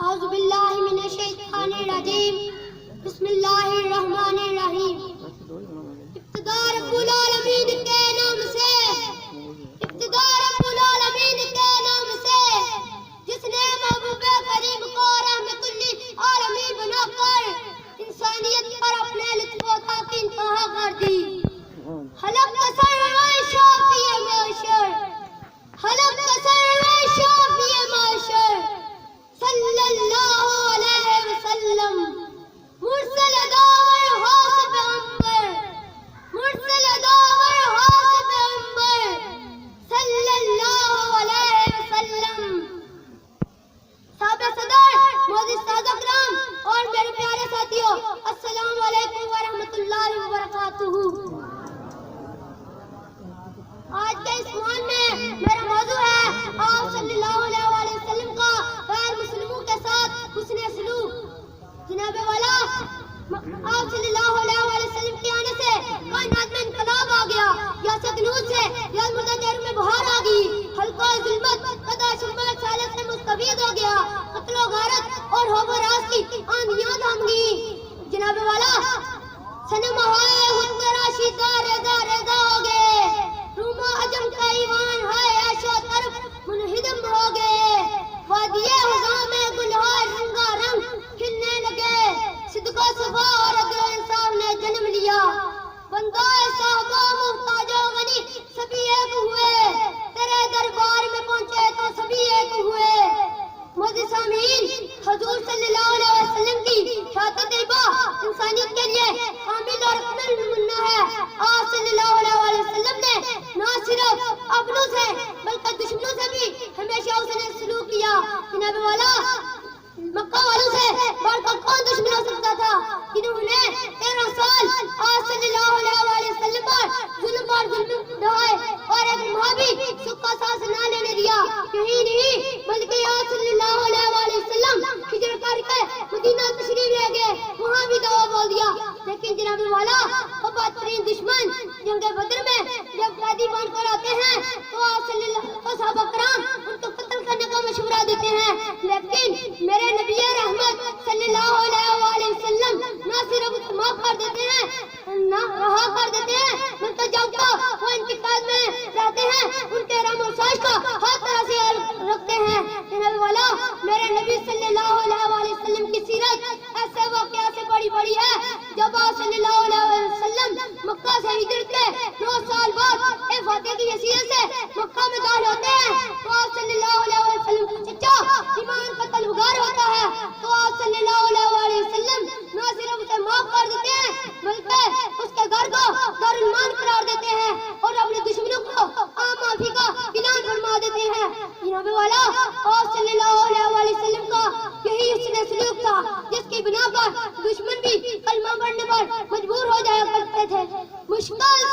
اعوذ باللہ من الشیطان الرجیم بسم اللہ الرحمن الرحیم ابتدا رب العالمین کے نام سے ابتدا رب العالمین کے نام سے جس نے محبوب کریم کو رحمت للعالمین بنا کر انسانیت پر اپنے لطف و عطا کی انتہا کر دی خلق سرور شافی معاشر خلق سرور شافی معاشر صلی اللہ علیہ وسلم مرسل داور حاسب انبر مرسل داور حاسب انبر صلی اللہ علیہ وسلم صاحب صدر معزز سادہ کرام اور میرے پیارے ساتھیوں السلام علیکم ورحمۃ اللہ وبرکاتہ۔ آج کے اس عنوان میں میرا موضوع ہے آپ صلی اللہ علیہ وآلہ وسلم کا غیر مسلموں کے ساتھ حسن سلوک۔ جناب والا آپ صلی اللہ علیہ وآلہ وسلم کے آنے سے کائنات میں انقلاب آ گیا، یا سکنوز سے یا مردہ دیر میں بہار آ گئی، حلقہ ظلمت قضا شمت سالت سے مستفید ہو گیا، قتل و غارت اور حب و راز کی آندیاں تھام گئی۔ جناب والا صنم ہوئے خود راشدہ ریزہ ریزہ ہو گئے، روم و عجم کا ایوان ہے عیش و طرف منہدم ہو گئے، وادی حضاں میں گلہائے رنگا رنگ کھلنے لگے، صدق و صفا اور عدل و انصاف نے جنم لیا، بندہ صاحب و محتاج و غنی سبھی ایک ہوئے، تیرے دربار میں پہنچے تو سبھی ایک ہوئے۔ معزز سامعین، حضور صلی اللہ علیہ وسلم کی شہادت طیبہ انسانیت کے لیے حامل اور اکمل نمونہ ہے۔ آپ صلی اللہ علیہ وسلم نے نہ صرف اپنوں سے بلکہ دشمنوں سے بھی ہمیشہ اس نے سلوک کیا۔ جناب والا مکہ والوں سے بڑھ کر کون دشمن ہو سکتا تھا، جنہوں نے 13 سال آپ صلی اللہ علیہ وسلم پر ظلم ڈھائے اور ایک ماہ بھی سکھ کا سانس نہ لینے دیا۔ یہی نہیں بلکہ آپ صلی اللہ علیہ وسلم ہجرت کر کے مدینہ تشریف لے گئے، وہاں بھی دعا بول دیا۔ لیکن جناب والا وہ بدترین دشمن جنگ بدر میں جب قیدی بن کر آتے ہیں تو آپ صلی اللہ صحابہ کرام ان کو قتل کرنے کا مشورہ دیتے ہیں، لیکن میرے نبی رحمت صلی اللہ علیہ وسلم نہ صرف اس معاف کر دیتے ہیں نہ رہا کر دیتے ہیں، بلکہ جب وہ انتقال میں رہتے ہیں ان کے رحم و سائش کا ہر طرح سے رکھتے ہیں۔ جناب والا میرے نبی صلی اللہ علیہ وسلم کی سیرت ایسے واقعات سے بڑی ہے۔ جب آپ صلی اللہ علیہ وسلم مکہ سے ہجرت کے 9 سال بعد اے فاتح کی حیثیت سے مکہ میں داخل ہوتے ہیں تو آپ صلی اللہ علیہ وسلم کا چچا ایمان کا طلبگار ہوتا ہے، تو آپ صلی اللہ علیہ وسلم نہ صرف اسے معاف کر دیتے ہیں بلکہ اس کے گھر کو دارالمان قرار دیتے ہیں اور اپنے دشمنوں کو عام معافی کا اعلان فرما دیتے ہیں۔ جناب والا آپ صلی اللہ علیہ وسلم کا یہی حسن سلوک تھا جس کی بنا پر دشمن بھی کلمہ پڑھنے پر مجبور ہو جایا کرتے تھے۔ مشکل